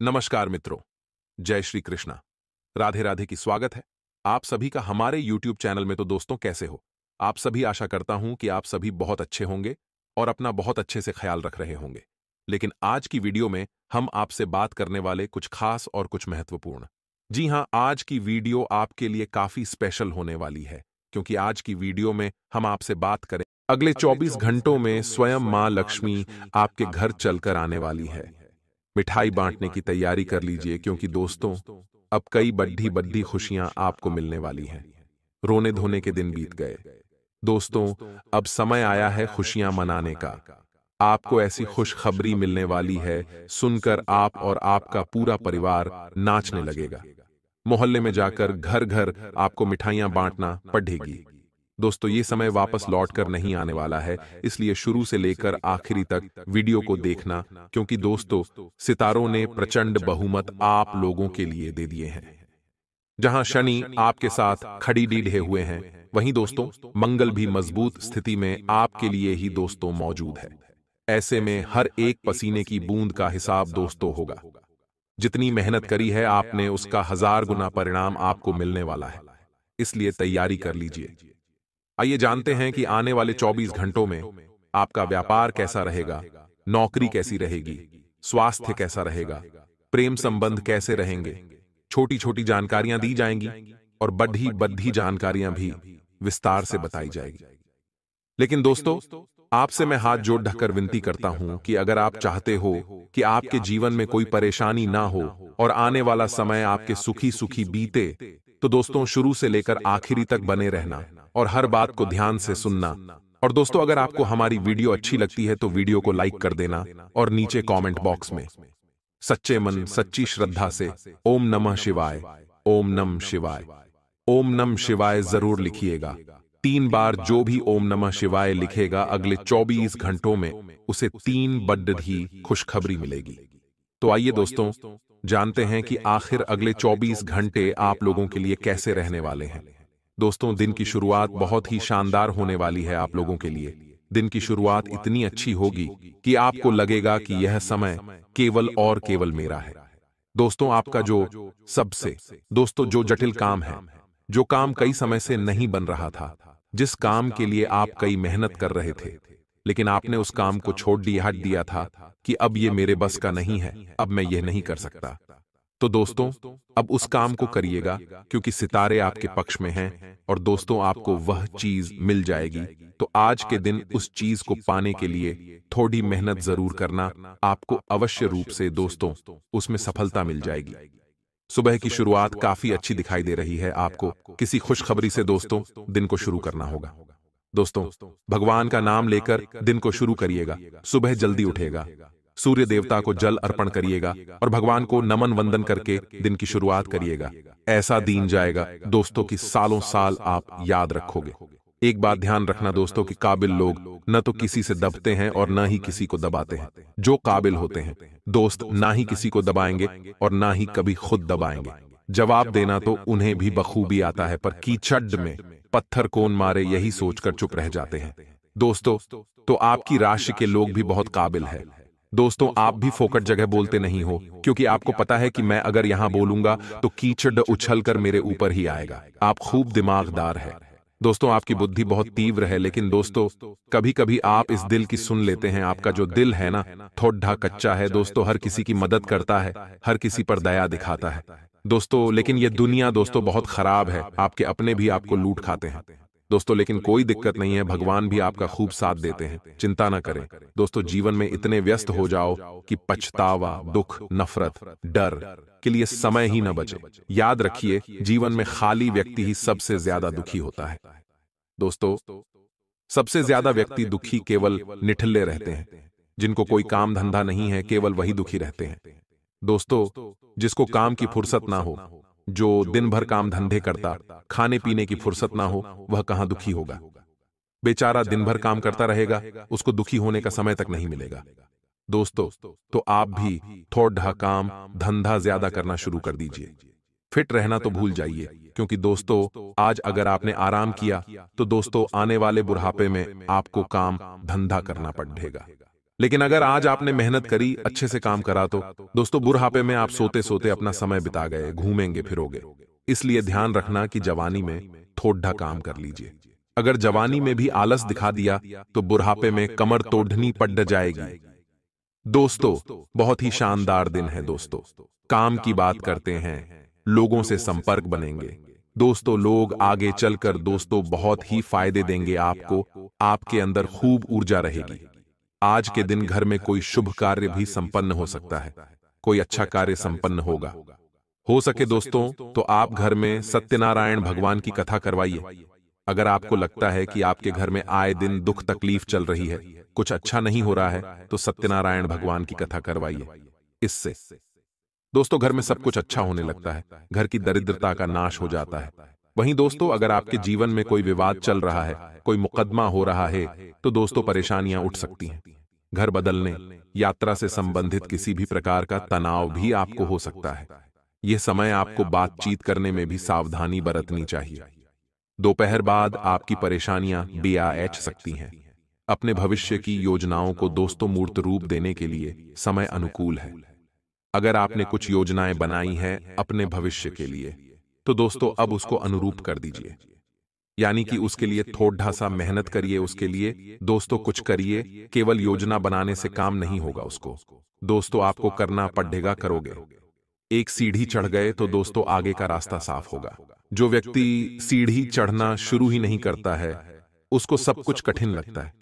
नमस्कार मित्रों, जय श्री कृष्णा। राधे राधे की स्वागत है आप सभी का हमारे YouTube चैनल में। तो दोस्तों, कैसे हो आप सभी? आशा करता हूं कि आप सभी बहुत अच्छे होंगे और अपना बहुत अच्छे से ख्याल रख रहे होंगे। लेकिन आज की वीडियो में हम आपसे बात करने वाले कुछ खास और कुछ महत्वपूर्ण। जी हां, आज की वीडियो आपके लिए काफी स्पेशल होने वाली है, क्योंकि आज की वीडियो में हम आपसे बात करें अगले 24 घंटों में स्वयं मां लक्ष्मी आपके घर चलकर आने वाली है। मिठाई बांटने की तैयारी कर लीजिए, क्योंकि दोस्तों, अब कई बड्ढी बड्ढी खुशियां आपको मिलने वाली हैं। रोने धोने के दिन बीत गए दोस्तों, अब समय आया है खुशियां मनाने का। आपको ऐसी खुशखबरी मिलने वाली है, सुनकर आप और आपका पूरा परिवार नाचने लगेगा। मोहल्ले में जाकर घर घर आपको मिठाइयां बांटना पड़ेगी। दोस्तों, ये समय वापस लौट कर नहीं आने वाला है, इसलिए शुरू से लेकर आखिरी तक वीडियो को देखना, क्योंकि दोस्तों, सितारों ने प्रचंड बहुमत आप लोगों के लिए दे दिए हैं। जहां शनि आपके साथ खड़ी डीढ़े हुए हैं, वहीं दोस्तों मंगल भी मजबूत स्थिति में आपके लिए ही दोस्तों मौजूद है। ऐसे में हर एक पसीने की बूंद का हिसाब दोस्तों होगा। जितनी मेहनत करी है आपने, उसका 1000 गुना परिणाम आपको मिलने वाला है, इसलिए तैयारी कर लीजिए। आइए जानते हैं कि आने वाले 24 घंटों में आपका व्यापार कैसा रहेगा, नौकरी कैसी रहेगी, स्वास्थ्य कैसा रहेगा, प्रेम संबंध कैसे रहेंगे। छोटी छोटी जानकारियां दी जाएंगी और बड़ी बड़ी जानकारियां भी विस्तार से बताई जाएगी। लेकिन दोस्तों, आपसे मैं हाथ जोड़ ढककर विनती करता हूं कि अगर आप चाहते हो कि आपके जीवन में कोई परेशानी ना हो और आने वाला समय आपके सुखी सुखी बीते, तो दोस्तों शुरू से लेकर आखिरी तक बने रहना और हर बात को ध्यान से सुनना। और दोस्तों, अगर आपको हमारी वीडियो अच्छी लगती है तो वीडियो को लाइक कर देना और नीचे कमेंट बॉक्स में सच्चे मन सच्ची श्रद्धा से ओम नमः शिवाय, ओम नमः शिवाय, ओम नमः शिवाय जरूर लिखिएगा। 3 बार जो भी ओम नमः शिवाय लिखेगा, अगले 24 घंटों में उसे 3 बड्ढी खुशखबरी मिलेगी। तो आइए दोस्तों, जानते हैं कि आखिर अगले 24 घंटे आप लोगों के लिए कैसे रहने वाले हैं। दोस्तों, दिन की शुरुआत बहुत ही शानदार होने वाली है आप लोगों के लिए। दिन की शुरुआत इतनी अच्छी होगी कि आपको लगेगा कि यह समय केवल और केवल मेरा है। दोस्तों, आपका जो जटिल काम है, जो काम कई समय से नहीं बन रहा था, जिस काम के लिए आप कई मेहनत कर रहे थे, लेकिन आपने उस काम को छोड़ दिया, हट दिया था कि अब ये मेरे बस का नहीं है, अब मैं यह नहीं कर सकता। तो दोस्तों, अब उस काम को करिएगा, क्योंकि सितारे आपके पक्ष में हैं और दोस्तों आपको वह चीज मिल जाएगी। तो आज के दिन उस चीज को पाने के लिए थोड़ी मेहनत जरूर करना, आपको अवश्य रूप से दोस्तों उसमें सफलता मिल जाएगी। सुबह की शुरुआत काफी अच्छी दिखाई दे रही है। आपको किसी खुशखबरी से दोस्तों दिन को शुरू करना होगा। दोस्तों, भगवान का नाम लेकर दिन को शुरू करिएगा। सुबह जल्दी उठेगा, सूर्य देवता को जल अर्पण करिएगा और भगवान को नमन वंदन करके दिन की शुरुआत करिएगा। ऐसा दिन जाएगा दोस्तों कि सालों साल आप याद रखोगे। एक बात ध्यान रखना दोस्तों कि काबिल लोग न तो किसी से दबते हैं और न ही किसी को दबाते हैं। जो काबिल होते हैं दोस्त, ना ही किसी को दबाएंगे और ना ही कभी खुद दबाएंगे। जवाब देना तो उन्हें भी बखूबी आता है, पर कीचड़ में पत्थर कौन मारे यही सोचकर चुप रह जाते हैं। दोस्तों, तो आपकी राशि के लोग भी बहुत काबिल है। दोस्तों, आप भी फोकट जगह बोलते नहीं हो, क्योंकि आपको पता है कि मैं अगर यहां बोलूंगा तो कीचड़ उछलकर मेरे ऊपर ही आएगा। आप खूब दिमागदार है दोस्तों, आपकी बुद्धि बहुत तीव्र है। लेकिन दोस्तों, कभी कभी आप इस दिल की सुन लेते हैं। आपका जो दिल है ना, थोड़ा कच्चा है दोस्तों, हर किसी की मदद करता है, हर किसी पर दया दिखाता है दोस्तों। लेकिन यह दुनिया दोस्तों बहुत खराब है, आपके अपने भी आपको लूट खाते हैं दोस्तों। लेकिन कोई दिक्कत नहीं है, भगवान भी आपका खूब साथ देते हैं, चिंता ना करें दोस्तों। जीवन में इतने व्यस्त हो जाओ कि पछतावा, दुख, नफरत, डर के लिए समय ही न बचे। याद रखिए, जीवन में खाली व्यक्ति ही सबसे ज्यादा दुखी होता है दोस्तों। सबसे ज्यादा व्यक्ति दुखी केवल निठल्ले रहते हैं, जिनको कोई काम धंधा नहीं है, केवल वही दुखी रहते हैं दोस्तों। जिसको काम की फुर्सत ना हो, जो दिन भर काम धंधे करता, खाने पीने की फुर्सत ना हो, वह कहां दुखी होगा। बेचारा दिन भर काम करता रहेगा, उसको दुखी होने का समय तक नहीं मिलेगा दोस्तों। तो आप भी थोड़ा काम धंधा ज्यादा करना शुरू कर दीजिए। फिट रहना तो भूल जाइए, क्योंकि दोस्तों आज अगर आपने आराम किया तो दोस्तों आने वाले बुढ़ापे में आपको काम धंधा करना पड़ेगा। लेकिन अगर आज आपने मेहनत करी, अच्छे से काम करा, तो दोस्तों बुढ़ापे में आप सोते सोते अपना समय बिता गए, घूमेंगे फिरोगे। इसलिए ध्यान रखना कि जवानी में थोड़ा काम कर लीजिए। अगर जवानी में भी आलस दिखा दिया तो बुढ़ापे में कमर तोड़नी पड़ जाएगी। दोस्तों, बहुत ही शानदार दिन है दोस्तों। काम की बात करते हैं, लोगों से संपर्क बनेंगे। दोस्तों, लोग आगे चलकर दोस्तों बहुत ही फायदे देंगे आपको, आपके अंदर खूब ऊर्जा रहेगी। आज के दिन घर में कोई शुभ कार्य भी संपन्न हो सकता है, कोई अच्छा कार्य संपन्न होगा। हो सके दोस्तों तो आप घर में सत्यनारायण भगवान की कथा करवाइए। अगर आपको लगता है कि आपके घर में आए दिन दुख तकलीफ चल रही है, कुछ अच्छा नहीं हो रहा है, तो सत्यनारायण भगवान की कथा करवाइए। इससे दोस्तों घर में सब कुछ अच्छा होने लगता है, घर की दरिद्रता का नाश हो जाता है। वहीं दोस्तों अगर आपके जीवन में कोई विवाद चल रहा है, कोई मुकदमा हो रहा है, तो दोस्तों परेशानियां उठ सकती हैं। घर बदलने, यात्रा से संबंधित किसी भी प्रकार का तनाव भी आपको हो सकता है। यह समय आपको बातचीत करने में भी सावधानी बरतनी चाहिए। दोपहर बाद आपकी परेशानियां बेआएच सकती हैं। अपने भविष्य की योजनाओं को दोस्तों मूर्त रूप देने के लिए समय अनुकूल है। अगर आपने कुछ योजनाएं बनाई हैं अपने भविष्य के लिए, तो दोस्तों अब उसको अनुरूप कर दीजिए। यानी कि उसके लिए थोड़ा सा मेहनत करिए, उसके लिए दोस्तों कुछ करिए। केवल योजना बनाने से काम नहीं होगा, उसको दोस्तों आपको करना पड़ेगा, करोगे। एक सीढ़ी चढ़ गए तो दोस्तों आगे का रास्ता साफ होगा। जो व्यक्ति सीढ़ी चढ़ना शुरू ही नहीं करता है, उसको सब कुछ कठिन लगता है।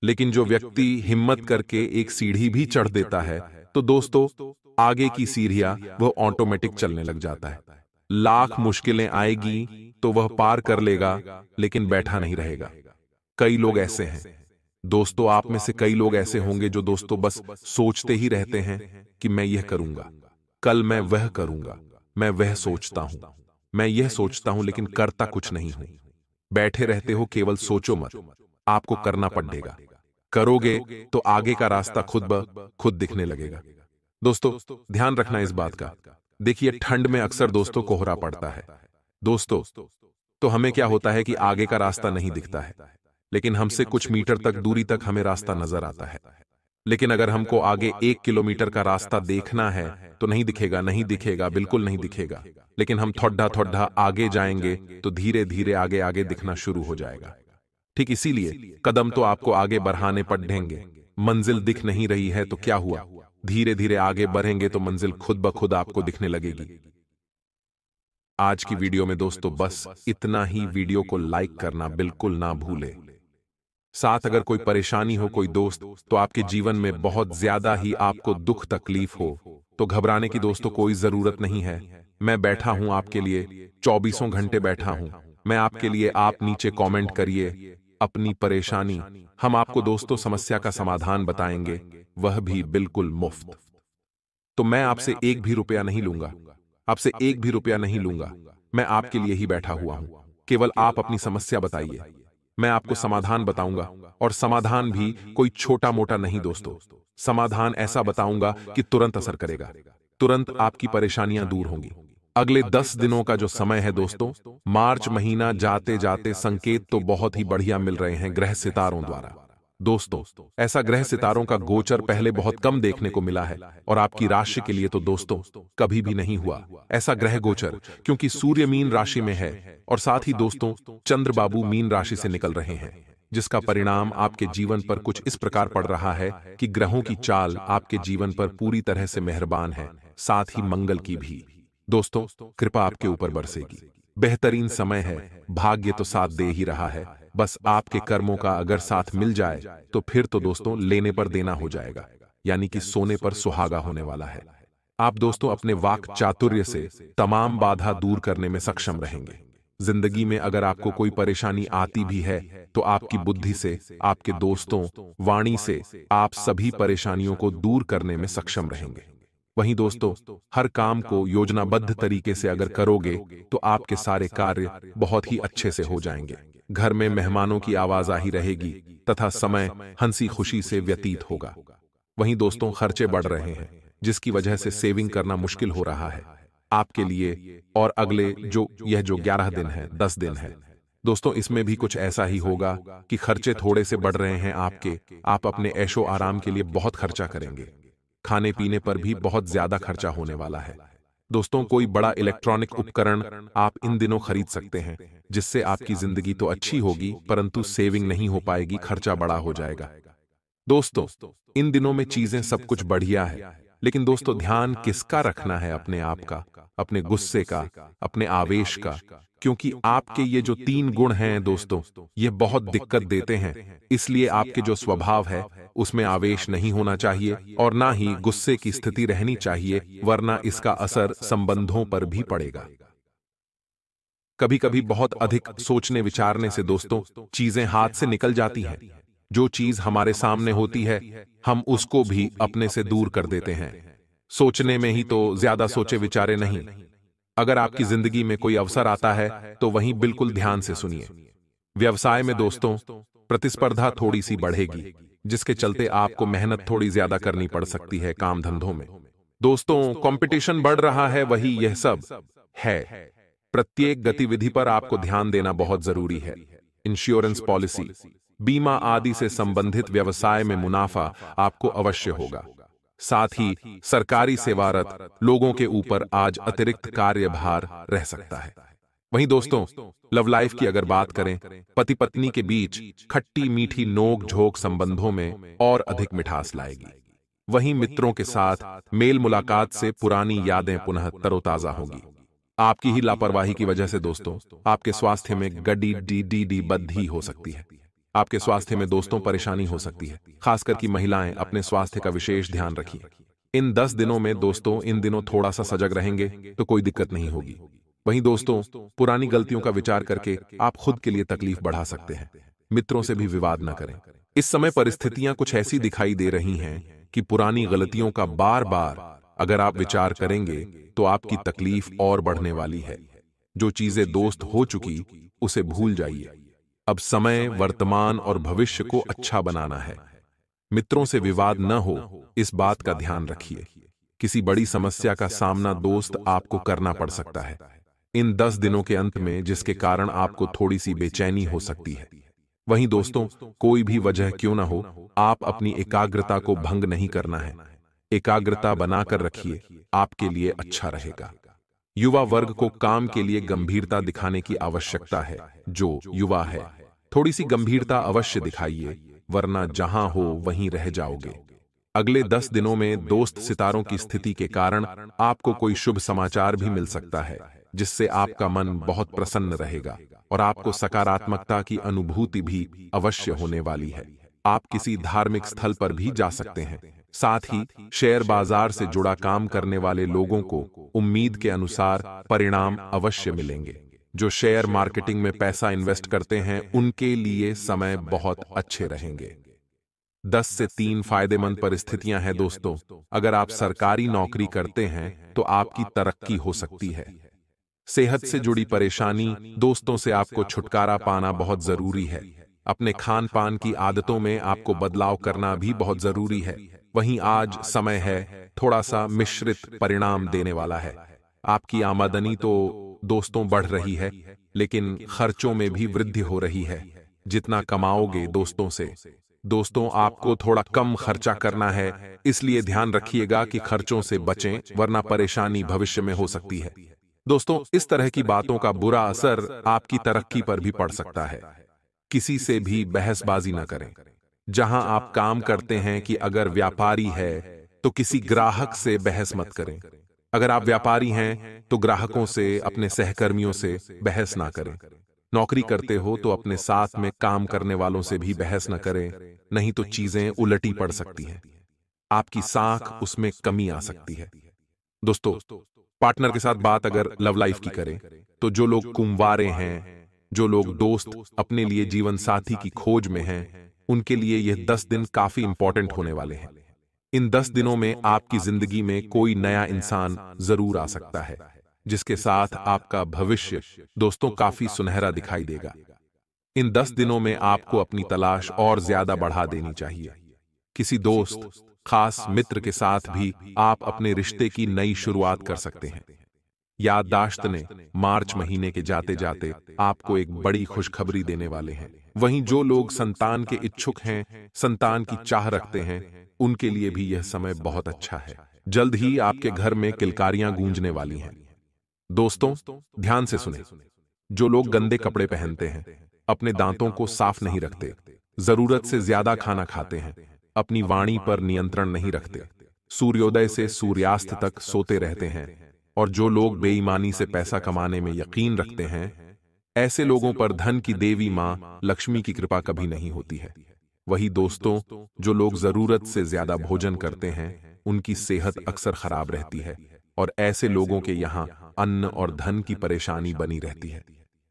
लेकिन जो व्यक्ति हिम्मत करके एक सीढ़ी भी चढ़ देता है, तो दोस्तों आगे की सीढ़ियां वह ऑटोमेटिक चलने लग जाता है। लाख मुश्किलें आएगी तो वह पार कर लेगा, लेकिन बैठा नहीं रहेगा। कई लोग ऐसे हैं दोस्तों, आप में से कई लोग ऐसे होंगे जो दोस्तों बस सोचते ही रहते हैं कि मैं यह करूंगा, कल मैं वह करूंगा, मैं वह सोचता हूं, मैं यह सोचता हूं, लेकिन करता कुछ नहीं हूं। बैठे रहते हो, केवल सोचो मत, आपको करना पड़ेगा। करोगे तो आगे का रास्ता खुद ब खुद दिखने लगेगा। दोस्तों ध्यान रखना इस बात का। देखिए ठंड में अक्सर दोस्तों कोहरा पड़ता है दोस्तों, तो हमें क्या होता है कि आगे का रास्ता नहीं दिखता है, लेकिन हमसे कुछ मीटर तक दूरी तक हमें रास्ता नजर आता है। लेकिन अगर हमको आगे 1 किलोमीटर का रास्ता देखना है तो नहीं दिखेगा, नहीं दिखेगा, बिल्कुल नहीं दिखेगा। लेकिन हम थोड़ा थोड़ा आगे जाएंगे तो धीरे धीरे आगे आगे दिखना शुरू हो जाएगा। ठीक इसीलिए कदम तो आपको आगे बढ़ाने पड़ेंगे। मंजिल दिख नहीं रही है तो क्या हुआ, धीरे धीरे आगे बढ़ेंगे तो मंजिल खुद ब खुद आपको दिखने लगेगी। आज की वीडियो में दोस्तों बस इतना ही। वीडियो को लाइक करना बिल्कुल ना भूले। साथ अगर कोई परेशानी हो, कोई दोस्त, तो आपके जीवन में बहुत ज्यादा ही आपको दुख तकलीफ हो, तो घबराने की दोस्तों कोई जरूरत नहीं है। मैं बैठा हूं आपके लिए, 24 घंटे बैठा हूं मैं आपके लिए। आप नीचे कमेंट करिए अपनी परेशानी, हम आपको दोस्तों समस्या का समाधान बताएंगे, वह भी बिल्कुल मुफ्त। तो मैं आपसे एक भी रुपया नहीं लूंगा, आपसे एक भी रुपया नहीं लूंगा। मैं आपके लिए ही बैठा हुआ हूं। केवल आप अपनी समस्या बताइए, मैं आपको समाधान बताऊंगा। और समाधान भी कोई छोटा मोटा नहीं दोस्तों, समाधान ऐसा बताऊंगा कि तुरंत असर करेगा, तुरंत आपकी परेशानियां दूर होंगी। अगले 10 दिनों का जो समय है दोस्तों, मार्च महीना जाते जाते संकेत तो बहुत ही बढ़िया मिल रहे हैं ग्रह सितारों द्वारा। दोस्तों ऐसा ग्रह सितारों का गोचर पहले बहुत कम देखने को मिला है, और आपकी राशि के लिए तो दोस्तों कभी भी नहीं हुआ ऐसा ग्रह गोचर, क्योंकि सूर्य मीन राशि में है और साथ ही दोस्तों चंद्र बाबू मीन राशि से निकल रहे हैं, जिसका परिणाम आपके जीवन पर कुछ इस प्रकार पड़ रहा है कि ग्रहों की चाल आपके जीवन पर पूरी तरह से मेहरबान है, साथ ही मंगल की भी। दोस्तों कृपा आपके ऊपर बरसेगी, बेहतरीन समय है, भाग्य तो साथ दे ही रहा है। बस आपके कर्मों का अगर साथ मिल जाए तो फिर तो दोस्तों लेने पर देना हो जाएगा, यानी कि सोने पर सुहागा होने वाला है। आप दोस्तों अपने वाक चातुर्य से तमाम बाधा दूर करने में सक्षम रहेंगे। जिंदगी में अगर आपको कोई परेशानी आती भी है तो आपकी बुद्धि से, आपके दोस्तों वाणी से आप सभी परेशानियों को दूर करने में सक्षम रहेंगे। वहीं दोस्तों हर काम को योजनाबद्ध तरीके से अगर करोगे तो आपके सारे कार्य बहुत ही अच्छे से हो जाएंगे। घर में मेहमानों की आवाजाही रहेगी तथा समय हंसी खुशी से व्यतीत होगा। वहीं दोस्तों खर्चे बढ़ रहे हैं, जिसकी वजह से सेविंग करना मुश्किल हो रहा है आपके लिए। और अगले जो 11 दिन है, 10 दिन है, दोस्तों, इसमें भी कुछ ऐसा ही होगा कि खर्चे थोड़े से बढ़ रहे हैं आपके। आप अपने ऐशो आराम के लिए बहुत खर्चा करेंगे। खाने पीने पर भी बहुत ज्यादा खर्चा होने वाला है। दोस्तों, कोई बड़ा इलेक्ट्रॉनिक उपकरण आप इन दिनों खरीद सकते हैं, जिससे आपकी जिंदगी तो अच्छी होगी, परंतु सेविंग नहीं हो पाएगी, खर्चा बड़ा हो जाएगा। दोस्तों, इन दिनों में चीजें सब कुछ बढ़िया है, लेकिन दोस्तों ध्यान किसका रखना है? अपने आप का, अपने गुस्से का, अपने आवेश का। क्योंकि आपके ये जो 3 गुण हैं दोस्तों, ये बहुत दिक्कत देते हैं। इसलिए आपके जो स्वभाव है उसमें आवेश नहीं होना चाहिए और ना ही गुस्से की स्थिति रहनी चाहिए, वरना इसका असर संबंधों पर भी पड़ेगा। कभी कभी बहुत अधिक सोचने विचारने से दोस्तों चीजें हाथ से निकल जाती हैं। जो चीज हमारे सामने होती है हम उसको भी अपने से दूर कर देते हैं। सोचने में ही तो ज्यादा सोचे विचारे नहीं। अगर आपकी जिंदगी में कोई अवसर आता है तो वहीं बिल्कुल ध्यान से सुनिए। व्यवसाय में दोस्तों प्रतिस्पर्धा थोड़ी सी बढ़ेगी, जिसके चलते आपको मेहनत थोड़ी ज्यादा करनी पड़ सकती है काम धंधों में। दोस्तों, कंपटीशन बढ़ रहा है, वही यह सब है। प्रत्येक गतिविधि पर आपको ध्यान देना बहुत जरूरी है। इंश्योरेंस पॉलिसी, बीमा आदि से संबंधित व्यवसाय में मुनाफा आपको अवश्य होगा। साथ ही सरकारी सेवारत लोगों के ऊपर आज अतिरिक्त कार्यभार रह सकता है। वहीं दोस्तों, लव लाइफ की अगर बात करें, पति पत्नी के बीच खट्टी मीठी नोक झोंक संबंधों में और अधिक मिठास लाएगी। वहीं मित्रों के साथ मेल मुलाकात से पुरानी यादें पुनः तरोताजा होगी। आपकी ही लापरवाही की वजह से दोस्तों आपके स्वास्थ्य में गड्डी डी बद्धी हो सकती है। आपके स्वास्थ्य में दोस्तों परेशानी हो सकती है। खासकर की महिलाएं अपने स्वास्थ्य का विशेष ध्यान रखिए। इन 10 दिनों में दोस्तों इन दिनों थोड़ा सा सजग रहेंगे तो कोई दिक्कत नहीं होगी। वहीं दोस्तों पुरानी गलतियों का विचार करके आप खुद के लिए तकलीफ बढ़ा सकते हैं। मित्रों से भी विवाद न करें। इस समय परिस्थितियां कुछ ऐसी दिखाई दे रही हैं कि पुरानी गलतियों का बार बार अगर आप विचार करेंगे तो आपकी तकलीफ और बढ़ने वाली है। जो चीजें दोस्त हो चुकी उसे भूल जाइए। अब समय वर्तमान और भविष्य को अच्छा बनाना है। मित्रों से विवाद न हो, इस बात का ध्यान रखिए। किसी बड़ी समस्या का सामना दोस्त आपको करना पड़ सकता है इन 10 दिनों के अंत में, जिसके कारण आपको थोड़ी सी बेचैनी हो सकती है। वहीं दोस्तों कोई भी वजह क्यों ना हो, आप अपनी एकाग्रता को भंग नहीं करना है। एकाग्रता बनाकर रखिए, आपके लिए अच्छा रहेगा। युवा वर्ग को काम के लिए गंभीरता दिखाने की आवश्यकता है। जो युवा है थोड़ी सी गंभीरता अवश्य दिखाइए, वरना जहां हो वहीं रह जाओगे। अगले 10 दिनों में दोस्त सितारों की स्थिति के कारण आपको कोई शुभ समाचार भी मिल सकता है, जिससे आपका मन बहुत प्रसन्न रहेगा और आपको सकारात्मकता की अनुभूति भी अवश्य होने वाली है। आप किसी धार्मिक स्थल पर भी जा सकते हैं। साथ ही शेयर बाजार से जुड़ा काम करने वाले लोगों को उम्मीद के अनुसार परिणाम अवश्य मिलेंगे। जो शेयर मार्केटिंग में पैसा इन्वेस्ट करते हैं उनके लिए समय बहुत अच्छे रहेंगे। 10 से 3 फायदेमंद परिस्थितियां हैं दोस्तों। अगर आप सरकारी नौकरी करते हैं तो आपकी तरक्की हो सकती है। सेहत से जुड़ी परेशानी दोस्तों से आपको छुटकारा पाना बहुत जरूरी है। अपने खान पान की आदतों में आपको बदलाव करना भी बहुत जरूरी है। वहीं आज समय है थोड़ा सा मिश्रित परिणाम देने वाला है। आपकी आमदनी तो दोस्तों बढ़ रही है, लेकिन खर्चों में भी वृद्धि हो रही है। जितना कमाओगे दोस्तों आपको थोड़ा कम खर्चा करना है। इसलिए ध्यान रखिएगा कि खर्चों से बचें, वरना परेशानी भविष्य में हो सकती है। दोस्तों इस तरह की बातों का बुरा असर आपकी तरक्की पर भी पड़ सकता है। किसी से भी बहसबाजी न करें। जहां आप काम करते हैं कि अगर व्यापारी है तो किसी ग्राहक से बहस मत करें। अगर आप व्यापारी हैं तो ग्राहकों से, अपने सहकर्मियों से बहस ना करें। नौकरी करते हो तो अपने साथ में काम करने वालों से भी बहस न करें, नहीं तो चीजें उलटी पड़ सकती हैं। आपकी साख उसमें कमी आ सकती है। दोस्तों पार्टनर के साथ बात अगर लव लाइफ की करें तो जो लोग कुंवारे हैं, जो लोग दोस्त अपने लिए जीवन साथी की खोज में हैं, उनके लिए यह 10 दिन काफी इंपॉर्टेंट होने वाले हैं। इन 10 दिनों में आपकी जिंदगी में कोई नया इंसान जरूर आ सकता है, जिसके साथ आपका भविष्य दोस्तों काफी सुनहरा दिखाई देगा। इन 10 दिनों में आपको अपनी तलाश और ज्यादा बढ़ा देनी चाहिए। किसी दोस्त, खास मित्र के साथ भी आप अपने रिश्ते की नई शुरुआत कर सकते हैं। याददाश्त ने मार्च महीने के जाते जाते आपको एक बड़ी खुशखबरी देने वाले हैं। वहीं जो लोग संतान के इच्छुक हैं, संतान की चाह रखते हैं, उनके लिए भी यह समय बहुत अच्छा है। जल्द ही आपके घर में किलकारियां गूंजने वाली हैं। दोस्तों, ध्यान से सुने। जो लोग गंदे कपड़े पहनते हैं, अपने दांतों को साफ नहीं रखते, जरूरत से ज्यादा खाना खाते हैं, अपनी वाणी पर नियंत्रण नहीं रखते, सूर्योदय से सूर्यास्त तक सोते रहते हैं, और जो लोग बेईमानी से पैसा कमाने में यकीन रखते हैं, ऐसे लोगों पर धन की देवी मां लक्ष्मी की कृपा कभी नहीं होती है। वही दोस्तों, जो लोग जरूरत से ज्यादा भोजन करते हैं, उनकी सेहत अक्सर खराब रहती है, और ऐसे लोगों के यहाँ अन्न और धन की परेशानी बनी रहती है।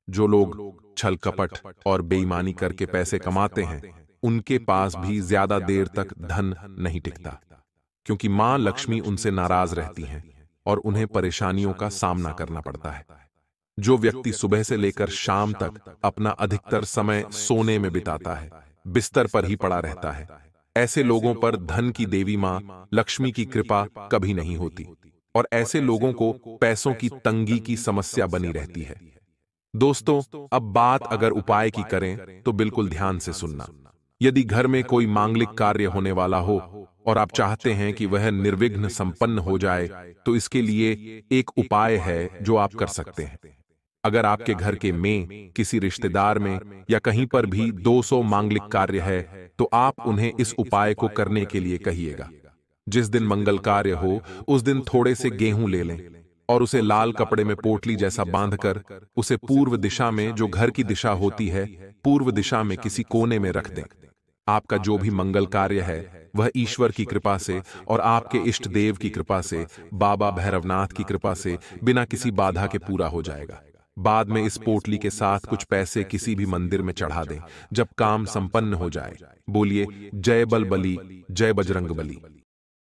जो लोग छल कपट और बेईमानी करके पैसे कमाते हैं, उनके पास भी ज्यादा देर तक धन नहीं टिकता, क्योंकि मां लक्ष्मी उनसे नाराज रहती हैं और उन्हें परेशानियों का सामना करना पड़ता है। जो व्यक्ति सुबह से लेकर शाम तक अपना अधिकतर समय सोने में बिताता है, बिस्तर पर ही पड़ा रहता है, ऐसे लोगों पर धन की देवी मां लक्ष्मी की कृपा कभी नहीं होती, और ऐसे लोगों को पैसों की तंगी की समस्या बनी रहती है। दोस्तों, अब बात अगर उपाय की करें तो बिल्कुल ध्यान से सुनना। यदि घर में कोई मांगलिक कार्य होने वाला हो और आप चाहते हैं कि वह निर्विघ्न संपन्न हो जाए, तो इसके लिए एक उपाय है जो आप कर सकते हैं। अगर आपके घर के में, किसी रिश्तेदार में या कहीं पर भी 200 मांगलिक कार्य है, तो आप उन्हें इस उपाय को करने के लिए कहिएगा। जिस दिन मंगल कार्य हो, उस दिन थोड़े से गेहूं ले लें और उसे लाल कपड़े में पोटली जैसा बांधकर उसे पूर्व दिशा में, जो घर की दिशा होती है, पूर्व दिशा में किसी कोने में रख दें। आपका जो भी मंगल कार्य है, वह ईश्वर की कृपा से और आपके इष्ट देव की कृपा से, बाबा भैरवनाथ की कृपा से बिना किसी बाधा के पूरा हो जाएगा। बाद में इस पोटली के साथ कुछ पैसे किसी भी मंदिर में चढ़ा दें। जब काम संपन्न हो जाए, बोलिए जय बल बली, जय बजरंग बली।